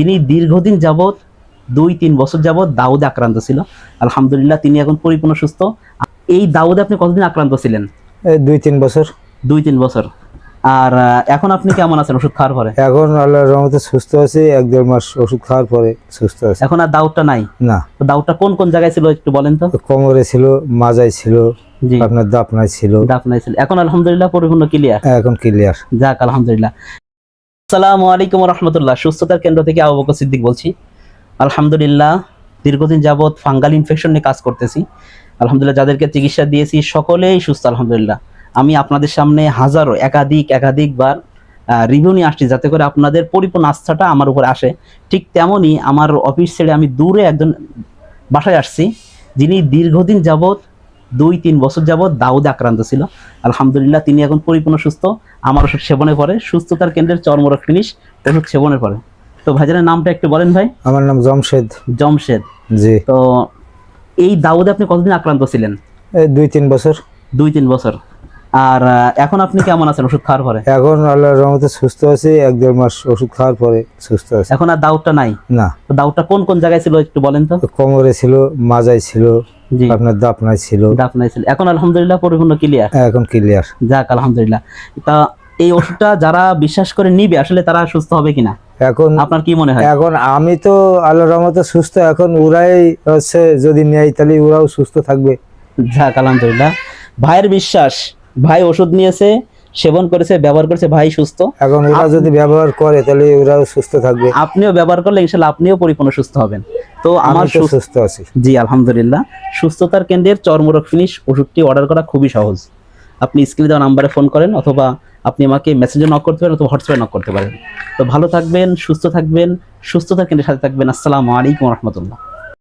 তিনি দীর্ঘদিন যাবৎ 2-3 বছর যাবৎ দাউদে আক্রান্ত ছিল। আলহামদুলিল্লাহ তিনি এখন পরিপূর্ণ সুস্থ। এই দাউদে আপনি কতদিন আক্রান্ত ছিলেন? এই 2-3 বছর। 2-3 বছর। আর এখন আপনি কেমন আছেন ওষুধ খাওয়ার পরে? এখন আল্লাহর রহমতে সুস্থ আছি, 1-1.5 মাস ওষুধ খাওয়ার পরে সুস্থ আছি। এখন আর দাউদটা নাই? না। তো দাউদটা কোন কোন জায়গায় ছিল একটু বলেন তো? কোমরে ছিল, মাজায় ছিল, জি আপনার দাপনায় ছিল। দাপনায় ছিল। এখন আলহামদুলিল্লাহ পরিপূর্ণ ক্লিয়ার। এখন ক্লিয়ার। যাক আলহামদুলিল্লাহ। আসসালামু আলাইকুম ওয়া রাহমাতুল্লাহ। সুস্থতার কেন্দ্র থেকে আবু বকর সিদ্দিক বলছি। আলহামদুলিল্লাহ দীর্ঘদিন যাবৎ ফাঙ্গাল ইনফেকশন নিয়ে কাজ করতেছি। আলহামদুলিল্লাহ যাদেরকে চিকিৎসা দিয়েছি সকলেই সুস্থ আলহামদুলিল্লাহ। আমি আপনাদের সামনে হাজারো একাধিকবার রিভিউ নিয়ে আসছি যাতে করে আপনাদের পরিপূর্ণ আস্থাটা আমার উপরে আসে। ঠিক তেমনই আমার অফিস ছেড়ে আমি দূরে একজন বাসায় আসছি যিনি দীর্ঘদিন যাবৎ 2-3 বছর যাবৎ দাউদে আক্রান্ত ছিল। আলহামদুলিল্লাহ তিনি এখন পরিপূর্ণ সুস্থ। আমার ওষুধ সেবনের পরে সুস্থতার কেন্দ্রের চর্মরোগ ফিনিশ ওষুধ সেবনের পরে। তো ভাইজানের নামটা একটু বলেন ভাই। আমার নাম জমশেদ। জমশেদ। জি। তো এই দাউদে আপনি কতদিন আক্রান্ত ছিলেন? এই 2-3 বছর। 2-3 বছর। আর এখন আপনি কেমন আছেন ওষুধ খাওয়ার পরে? এখন আল্লাহর রহমতে সুস্থ আছি, 1-1.5 মাস ওষুধ খাওয়ার পরে সুস্থ আছি। এখন আর দাউদটা নাই? না। তো দাউদটা কোন কোন জায়গায় ছিল একটু বলেন তো? কোমরে ছিল, মাজায় ছিল, জি আপনার দাপনায় ছিল। দাপনায় ছিল। এখন আলহামদুলিল্লাহ পরিপূর্ণ ক্লিয়ার। এখন ক্লিয়ার। যাক আলহামদুলিল্লাহ। তা এই ওষুধটা যারা বিশ্বাস করে নিবে আসলে তারা সুস্থ হবে কিনা এখন আপনার কি মনে হয়? এখন আমি তো আল্লাহর রহমতে সুস্থ, এখন ওরাই হচ্ছে যদি নেয় তাহলে ওরাও সুস্থ থাকবে। যাক আলহামদুলিল্লাহ। ভাইয়ের বিশ্বাস, ভাই ওষুধ নিয়েছে, সেবন করেছে, ব্যবহার করেছে, ভাই সুস্থ। এখন ওরা যদি ব্যবহার করে তাহলে ওরাও সুস্থ থাকবে। আপনিও ব্যবহার করলে ইনশাআল্লাহ আপনিও পরিপূর্ণ সুস্থ হবেন। তো আমার আমি তো সুস্থ আছি। জি আলহামদুলিল্লাহ। সুস্থতার কেন্দ্রের চর্মরোগ ফিনিশ ওষুধটি অর্ডার করা খুবই সহজ। আপনি স্ক্রিনে দেওয়া নাম্বারে ফোন করেন অথবা আপনি আমাকে মেসেঞ্জে নক করতে পারেন অথবা হোয়াটসঅ্যাপে নক করতে পারেন। তো ভালো থাকবেন, সুস্থ থাকবেন, সুস্থতার কেন্দ্রের সাথে থাকবেন। আসসালামু আলাইকুম ওয়া রাহমাতুল্লাহ।